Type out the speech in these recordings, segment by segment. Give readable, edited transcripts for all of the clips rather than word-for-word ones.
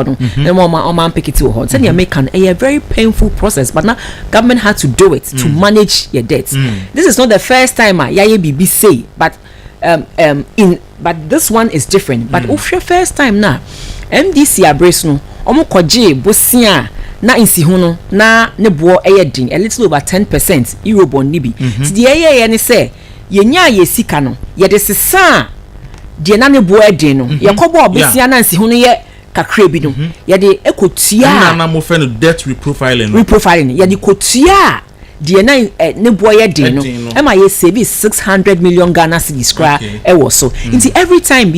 hono na mama pick it ho say make an a very painful process but now government had to do it to manage your debts. This is not the first time yaye bibi say but but this one is different. But if your first time now MDC abrace no omo koje bosia na insi hono na ne bo eyedin a little over 10% Eurobond nibi ti de ye ne say yenya ye sika no ye de sesa de na ne bo edin no ye kobo bosia na insi hono ye kakra bi no ye de ekotua na mo fe no debt reprofiling ye de kotua de na ne bo ye din no e ma ye save 600 million Ghana cedis kra e wo so into every time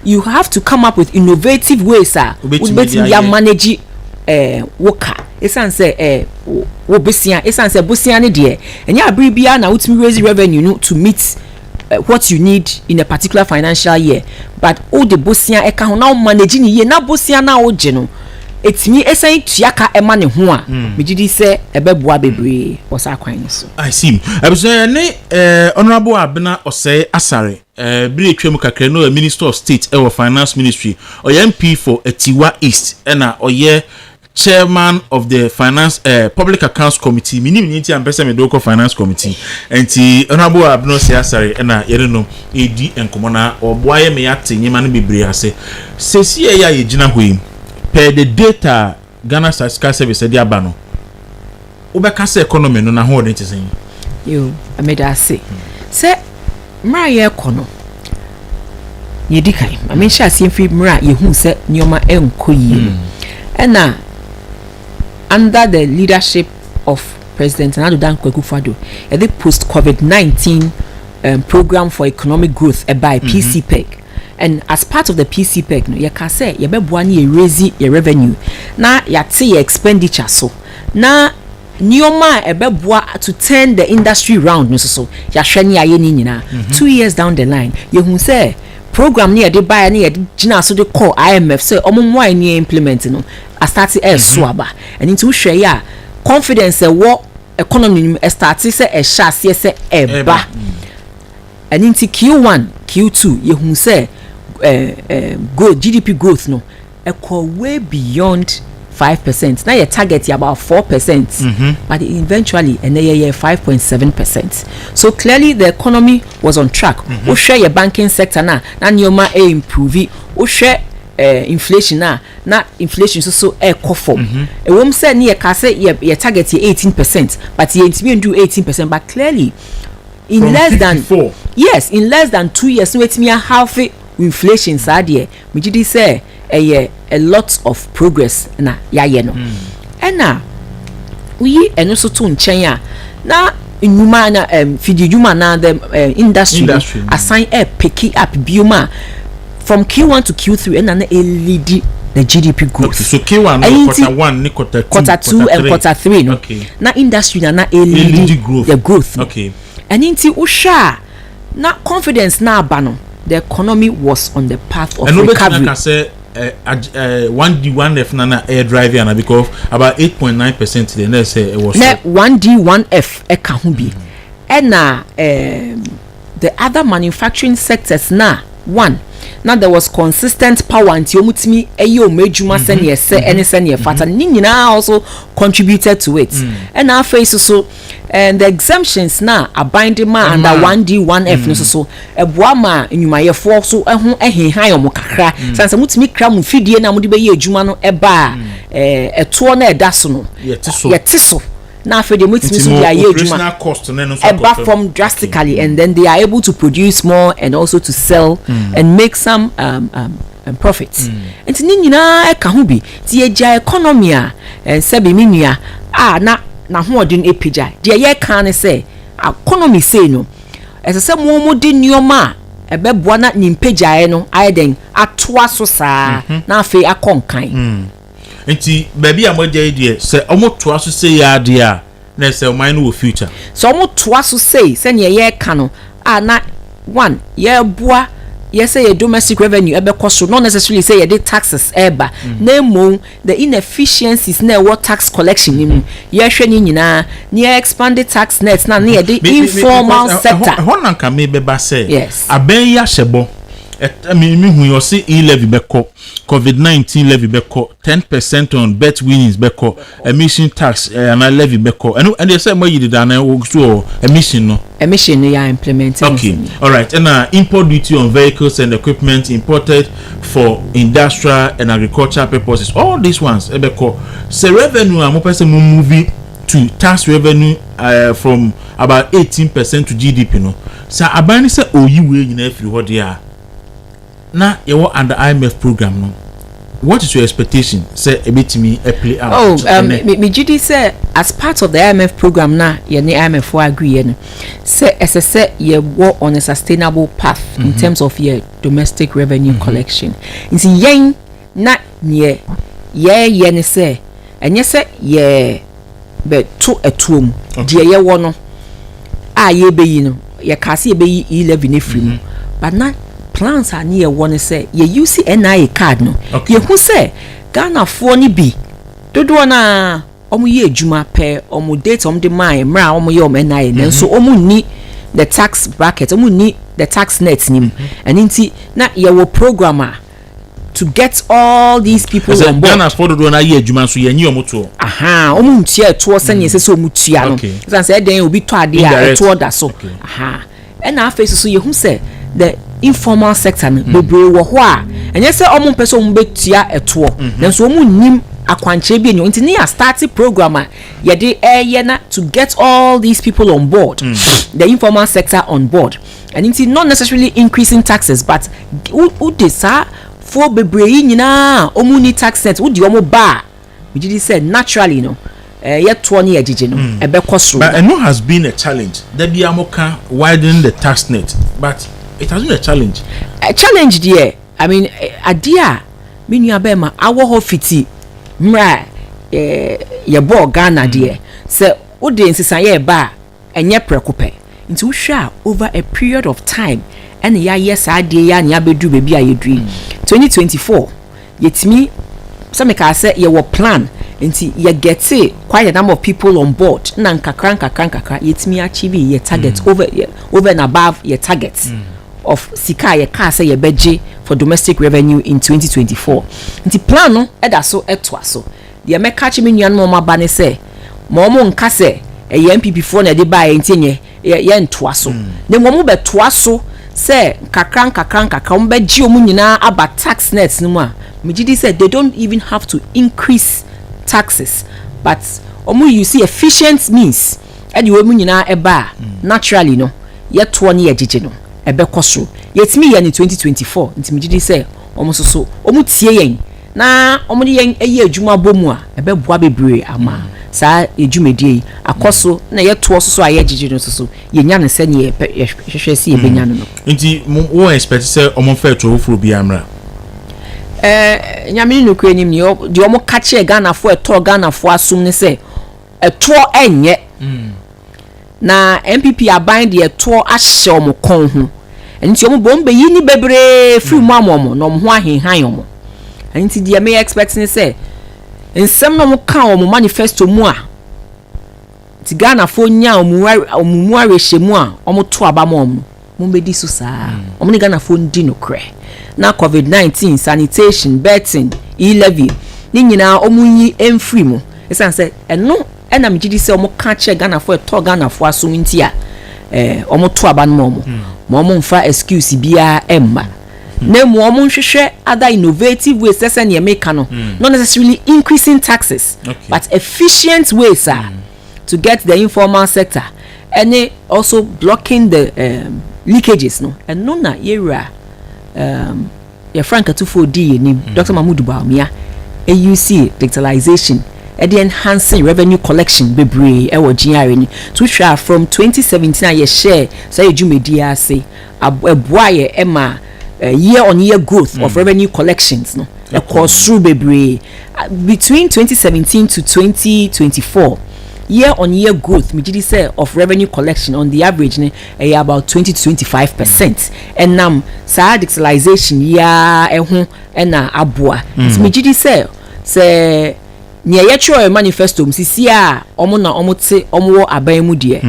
you have to come up with innovative ways we manage worker esan say wo besia esan say bosia ne de enya abribia na ultimate raise revenue no to meet what you need in a particular financial year but all the bosia e ka ho na manage ni ye na bosia na o je no etimi esan tuaka e ma ne ho a megidi say ebeboa bebre osa kwan ni so I see ebuso ne honorable Abena Osei Asare bri etwem kakra no Minister of State e Finance Ministry MP for Atiwa East na oye Chairman of the Finance Public Accounts Committee. Minim nti ampesa medoko Finance Committee. Enti honorable Abeno Siasare na yere no edi enkomo na oboaye me yate nyema no bebre ase. Sesi ya ye gina hoyi. Per the data Ghana Statistical Service dey aba no. Obeka se economy no na ho odin tisen. Yo, ameda say. Se mra ye kono. Ye dikai. Ame sha se mfi mra ye hu se nioma enko yi. Ena under the leadership of President Nana Dankwa Akufo-Addo, the post-COVID-19 program for economic growth by PCPEG, and as part of the PCPEG, no, you can say you be buani raise your revenue, na yate your expenditure so, na nioma ebeboa to turn the industry round no so ya hwani aye ni nyina 2 years down the line you hu say program near the buy near gina so the call IMF say omo ni implement no a start so aba and into hwe ya confidence wo economy start say e sha say eba and into Q1 Q2 you hu say growth GDP growth no e call way beyond 5%. Now your target is about 4%, but eventually and 5.7%. So clearly the economy was on track. We share your banking sector now nyoma improve it. We share inflation now inflation so form. A woman said near kase your target is 18%, but you ain't do 18%. But clearly in from less 54. In less than 2 years, no it's me half inflation sadie. Me say a lot of progress na ya no ena we also to nchen na nyuma na fidi nyuma na the industry assign pick up bioma from Q1 to Q3 ena na lead the GDP growth. Okay, so Q1 no, quarter 1 ni quarter 2 and quarter 3 no. Okay. Na industry na lead growth. The growth. Okay. And inti usha na confidence na abano the economy was on the path of recovery. And 1D1F nana air drive and because about 8.9% the next say it was 1D1F ekahubi and the other manufacturing sectors now there was consistent power until mutimi eyo mejuma senior say any senior fata nyina also contributed to it and our face so and the exemptions now are binding man under 1D1F no so eboama nyuma ye for so ehun ehenhan yo kakra sanse mutimi kra mu fidie na mudi be ye adwuma no eba eto na eda so no yete so na after the mutimi so dia ye adwuma eba from drastically and then they are able to produce more and also to sell and make some profits and nyina e ka ho bi ti eja economy a sebi minua na hoodin epija de ye kan say economy say no ese se mo de nioma ebeboa na nimpejae no ayeden atoa so saa na afi akonkan enti baby amoja de se omotoa so say ya de a na se o man no future so omotoa so say se ne ye kan no na one ye boa yes say a domestic revenue ebe cost not necessarily say you did taxes eba nemo the inefficiencies na what tax collection ni ye hwe ni nyina near expanded tax nets na near the informal sector honan ka me beba say yes aben ya hyebo I mean me you see e-levy beko COVID-19 levy beko 10% on bet winnings beko emission tax and I levy beko and they say more you did so emission you are implementing. Okay, all right. And import duty on vehicles and equipment imported for industrial and agricultural purposes, all these ones ebeko say revenue am person moving to tax revenue from about 18% to GDP no. So abani say oyi we nyina free ho dia na ye wo under IMF program no. What is your expectation? Say a bit me a play out. Oh, me GD say as part of the IMF program na ye ni IMF for agree no. Say as I say ye work on a sustainable path in terms of your domestic revenue collection. Inti yen na ye ne say enye say ye be to etuom die ye wo no a ye be yi no ye kase ye be yi 11 free mu but na plans are near one say ye use NIA card no ye who say Ghana for ni bi dodo na omu ye adwuma pe omu date om de mai mra omu ye om NIA then so omu ni the tax bracket omu ni the tax net nim and inti na ye wo programmer to get all these people on board. Ghana for dodo na ye adwuma so ye nyi omu to aha omu ntia to sanye se so omu tua no san say den obi to ade a to da so aha and na face so ye who say the informal sector bebre wo ho a enye se omo pese omo betua eto na so omo nim akwanche bi enyo ntini ya start program ye de na to get all these people on board the informal sector on board and it's not necessarily increasing taxes but who desa for bebre nyina omo ni tax set who di omo ba we did say naturally no ye to ni agige no ebe kosro but no has been a challenge there be amoka widening the tax net but it has been a challenge. A challenge there. I mean, adia minu abema awo ho fiti mra ye bo Ghana there. Se ode nsisa ye ba enye prekope. Nti uhwa over a period of time and ya yes ade ya nya bedu bebi ayedri. 2024 yetimi some ka say ye wo plan nti ye get quite a number of people on board na nkakra yetimi achieve ye target over and above your targets. Of sika ye ka say ye beje for domestic revenue in 2024 nti plan no eda so etwa so de me catch me nuan mo ba ne say mo nka say e MPP for na de ba ye ntenye ye ntwa so ne mo betwa so say kakra mo beje omu nyina aba tax nets no a me gidi say they don't even have to increase taxes but omu you see efficient means e de omu nyina eba naturally no ye to ne ye gigi no ebe kosro yetimi ye ni 2024 ntimi gidi say omusoso omutie yen na omudi yen eye adwuma bomu a ebe boa bebre ama sa edwumedie akoso na ye to so aye gigi no so ye nya ne se ne ye hwehwe si ye benya no nti wo expect say omonfa to ofuro bi amra nyamini no kwenim ni de omo kache Ghana fo eto Ghana fo asum ne say eto enye na MPP aban de eto ahye omo kon ho enti omo bombe yi ni bebre free mu amomo no ho ahenhan omo enti de me expect ni say ensem no mo ka omo manifesto mu a ti Ghana fo nya omu arehemu a omo to abama omo mo bedi so saa omo ni Ghana fo ndi no kre na COVID-19 sanitation betting e-levy ni nyina omo yi emfree mu esan say eno ena me gidi say omo ka che Ghana fo eto Ghana fo aso nti a omo to aba no mo mfa excuse bia emma na mo omo hwehwe other innovative ways say na make no not necessarily increasing taxes but efficient ways to get the informal sector and also blocking the leakages no and no na yera ya frank atufo di ni Dr. Mahmoud Baumia AUC digitalization and the enhancing revenue collection bebre e wo GR ni to share from 2017 ye share say dwumedia say aboa ye ema year on year growth of revenue collections no e cost through bebre between 2017 to 2024 year on year growth me say of revenue collection on the average about 20 to 25% and sa digitalization ya ehu na aboa me say nya ye tro manifesto msisi a omo na omo te omo wo aban mu de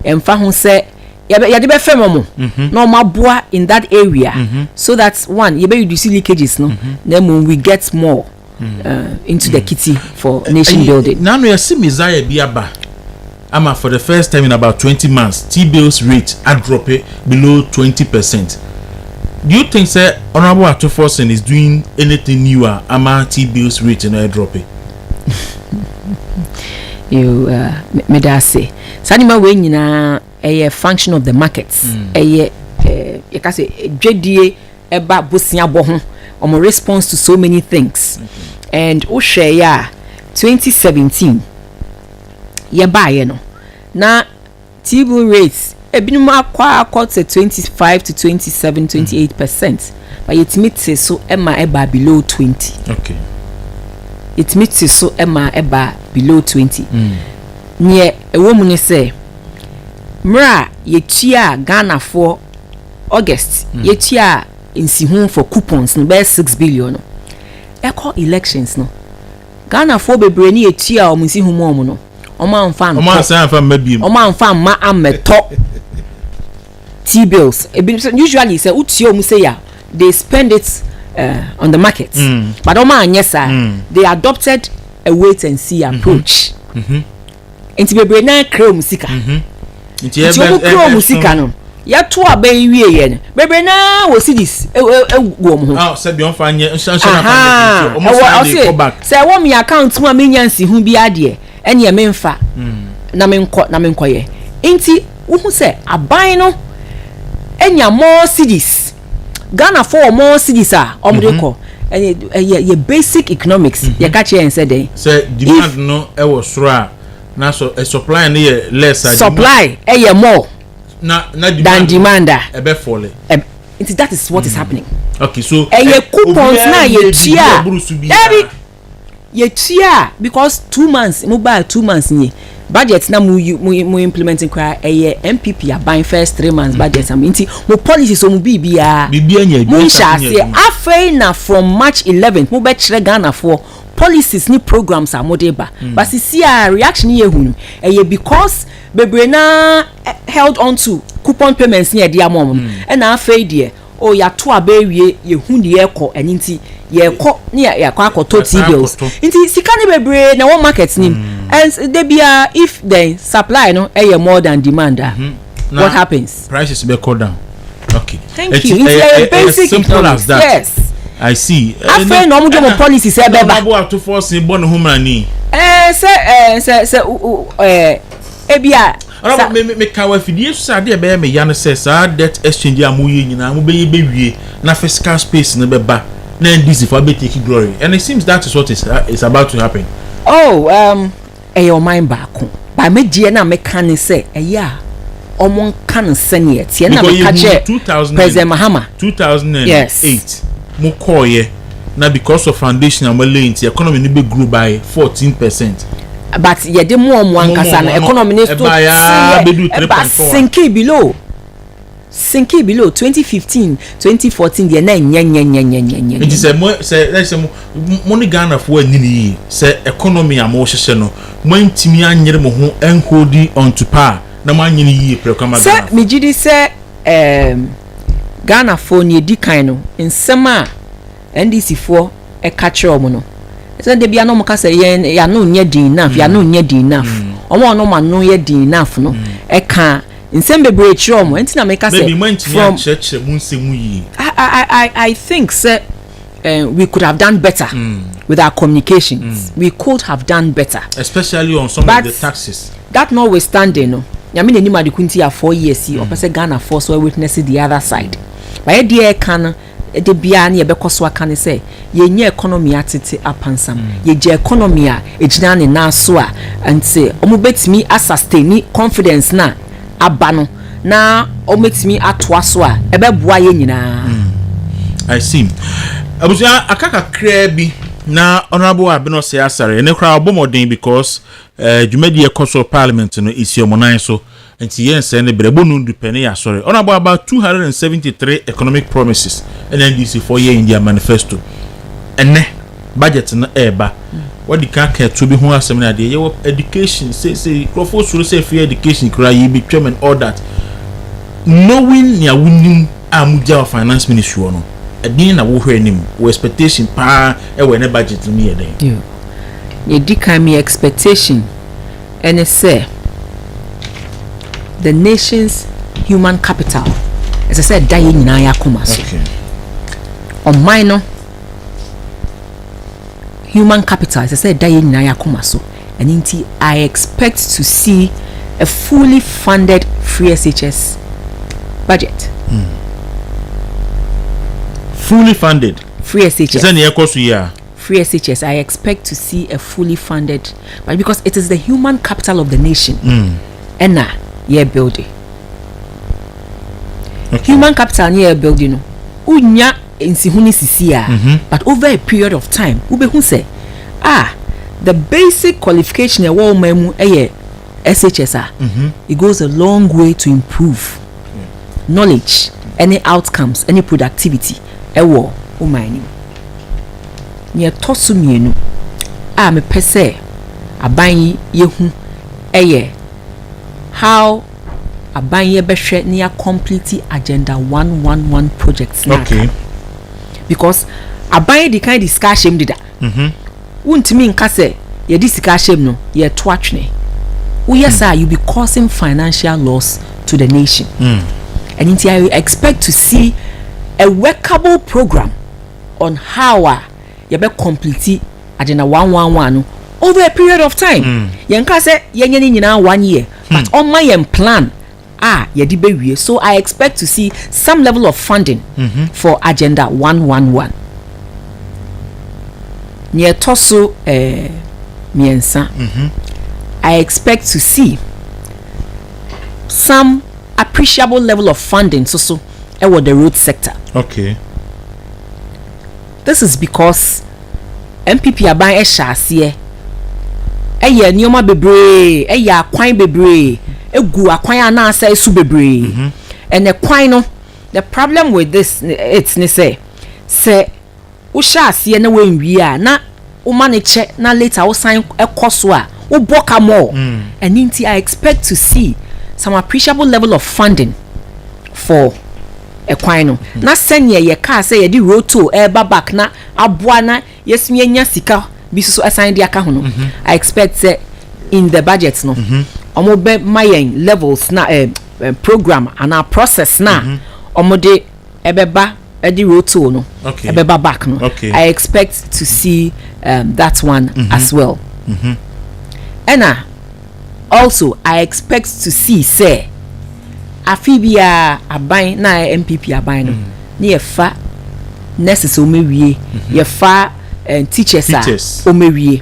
emfa ho se ya de be fem no maboa in that area so that one you be reduce leakages no then we get more into the kitty for nation building. Now we see Messiah Biaba. For the first time in about 20 months, T-bills rate are dropping below 20%. Do you think, sir, Honorable Atiwa is doing anything newer? T-bills rate and dropping? You me da say. Sanima we nyina a function of the markets. You can say JDA eba bosia bo ho. Response to so many things. And o share ya 2017 ye buy no na T-bill rates ebinum akwa to 25 to 27 28%, but it meets so eba below 20. Okay, it meets so eba below 20. Nye ewo mu ne say mra ye tia Ghana for August ye tia insihu for coupons no be 6 billion no echo elections no Ghana for bebre ni ye tia o insihu mo no Oma anfa ma ameto T-bills. Usually say utio mu say ya they spend it on the market. But oma anyesa they adopted a wait and see approach. Enti bebre na kra musika. Enti kra musika no ya to abai wie ye ne bebre na wo see this wo mo ho. Say be on fa nye nshan go back. Say wo me account mu amenyansi hu bi ade ene me mfa na menko ye enti wo say aban no enya more cities Ghana for more cities omde ko ye basic economics ye ka che en say dey say demand no e wo soro na so supply no ye less supply ye more na than demand e be fall that is what is happening. Okay, so ye coupons na ye chia ye chia because 2 months mobile 2 months ni budget na mu implementing kwa MPP ya buying first 3 months budget am nti mo policies o mu bibia mu sha say afei na from March 11th mo be kire Ghana for policies ni programs are modeba but see reaction ye hunu because bebre na held on to coupon payments ni e dia mom and na afei de o ya to abewie ye hu de ye ko eninti ye ko ni ya kwa akoto T-bills nti sika ni bebre na one market ni and they be if the supply no more than demand what happens prices be go down. Okay, thank you. It's basic simple as that. Yes, I see. After no mo policy say beba Honorable Atiwa say born home ni say ebia me kawa fidie so say de be me ya no say sa debt exchange amuye nyina mo be wie na fiscal space no beba na NDC for be take glory, and it seems that is what is about to happen. Your mind back by me die na me kan say omon kan senior tie na me ka che President Mahama 2008 yes mo koye na because of foundation and laying the economy ni be grew by 14%. But ye de mo ankasa na economy ni still sinking below 2015 2014 de na nya it is let's say money Ghana for ni say economy am wo hye no mo ntimi anyere mo ho enhodi on to par na mo anyene yi prekama say me gidi say Ghana for ni di kan no nsema NDC for e catch omo no say de bia no mo ka say ya no nya din enough ya no nya din enough omo no ma no ye din enough no e ka Nsembe breach room enti na make say from I think sir we could have done better with our communications. We could have done better, especially on some of the taxes. That notwithstanding no nyame ni ma de kunti ya 4 years or person Ghana force we witness the other side. But e kan de bia na ye bekoso aka ne say ye nya economy atete apansam ye je economy a ejina ne na so a ante omo betimi sustain confidence na abano na o makes me atwa so a ebeboa ye nyina. I see. Abuja akaka kra bi na Honorable Abena Osei Asare ne kra obomodin because jumadi ekoso parliament no isi omonan so nti yen se ne brebonu dupene ya sorry. Honorable about 273 economic promises and NDC for year in their manifesto ene budget no eba what the can care to be who has seminar dey education say crofo suru say free education kra yi be twem and all that knowing ya wunim amuja of finance ministry no edin na wo hwe nim wo expectation pa e we ne budget no ye den yo ye dika me expectation and say the nation's human capital as I said die nyina ya koma so okay on minor human capital as I said die nyina ya koma so and inti I expect to see a fully funded free SHS budget. Fully funded free SHS. Is any cost year? Free SHS. I expect to see a fully funded, but because it is the human capital of the nation, and now building. Okay. Human capital near building. Unya insihuni sisia, but over a period of time, ube say, the basic qualification a woman SHS it goes a long way to improve knowledge, any outcomes, any productivity. Ewo umani nye tosu mienu me pese aban yehu how aban ye behwe near complete agenda 111 projects okay because aban the kind discussion dida wuntimi nka se ye discussion no ye to atwene yes sir you be causing financial loss to the nation and indeed I expect to see a workable program on how you be complete agenda 111 over a period of time. Yenka say yenye nyina 1 year, but on my plan yedi bewie. So I expect to see some level of funding for agenda 111. Near Toso miensa. I expect to see some appreciable level of funding so the road sector. Okay. This is because MPP aban ehyaase nyoma bebre akwan bebre egu akwan anasa esu bebre and the kwan no the problem with this it's ne say wo hyaase na wenwie a na wo manage na later wo sign ekoso a wo boka more and inti I expect to see some appreciable level of funding for ekwan no na senye ye ka say ye di roto back na aboa na yesua nya sika bi so assign di aka ho no I expect in the budget no omo be mayen levels na program and our process na omo de ebeba di roto no ebeba back no I expect to see that one as well and also I expect to see say afibia aban na MPP aban no na ye fa nurses o mewie ye fa teachers o mewie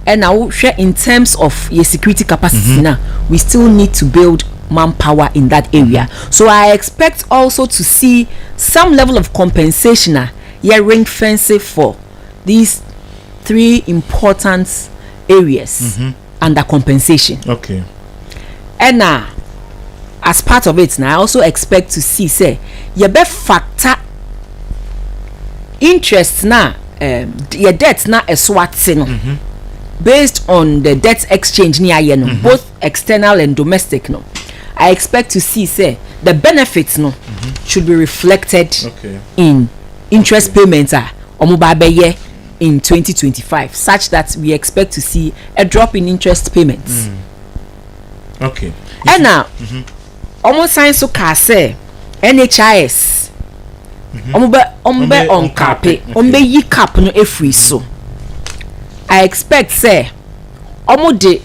and now in terms of your security capacity now we still need to build manpower in that area so I expect also to see some level of compensation ring fencing for these 3 important areas under compensation and as part of it now I also expect to see say you be factor interest na your debt na eswatse no based on the debt exchange ni aye no both external and domestic no I expect to see say the benefits no should be reflected in interest payments omoba beye in 2025 such that we expect to see a drop in interest payments and now almost sign so ka say NHIS ombe on cap ombe yi cap no efri so I expect say omode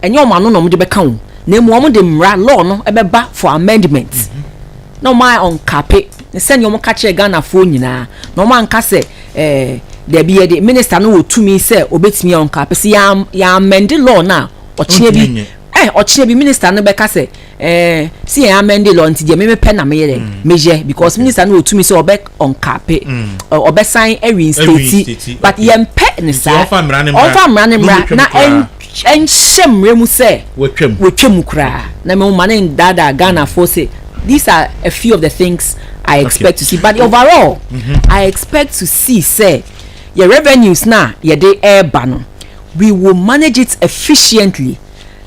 enye omano no omde be kan na mu omde mra law no ebeba for amendment no my on cap ne send you ka che Ghana fo nyina no man ka say there be the minister no wotumi say obetimi on cap say ya amend law na ochie bi ochie bi minister no be ka say see amend law nti je me pen na me meje because minister no wotumi say obe on cap obe sign a reinstate but yem pe ne sa on fa mra na enhyem mu say wotwam kura na me man dada Ghana for say these are a few of the things I expect to see but overall I expect to see say your revenues na ye dey air no we will manage it efficiently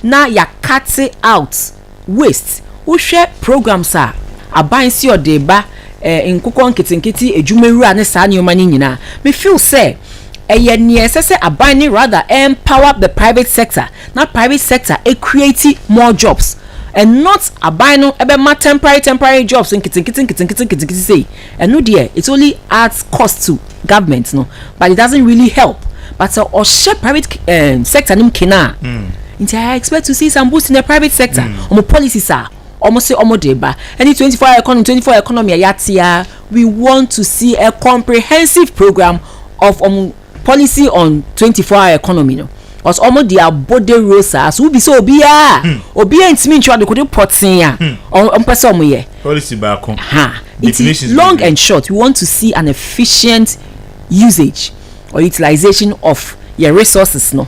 na ya cut out waste wo hwe programs a aban si odeba nkukon kitinkiti ejumewura ne saa nyoma ni nyina me feel say eye ne esese aban ni rather empower the private sector na private sector create more jobs and not aban no ebe ma temporary jobs kitinkiti say and no there it only adds cost to government no but it doesn't really help but or share private sector nim kina I expect to see some boost in the private sector policies are almost say deba any 24 economy yatia we want to see a comprehensive program of policy on 24-hour economy no was almost their body rosa so be so obia ntimi ntwa de kodi potin ya person mo ye policy back it is long and short we want to see an efficient usage or utilization of your resources no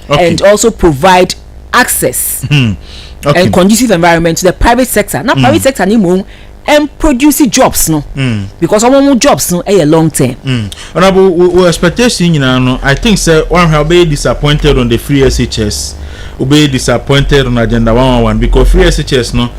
and also provide access and conducive environment to the private sector. Now private sector ni mo and produce jobs no because some jobs no a long term. Honorable, we expectation no I think say one will be disappointed on the free SHS, will be disappointed on agenda 111 because free SHS no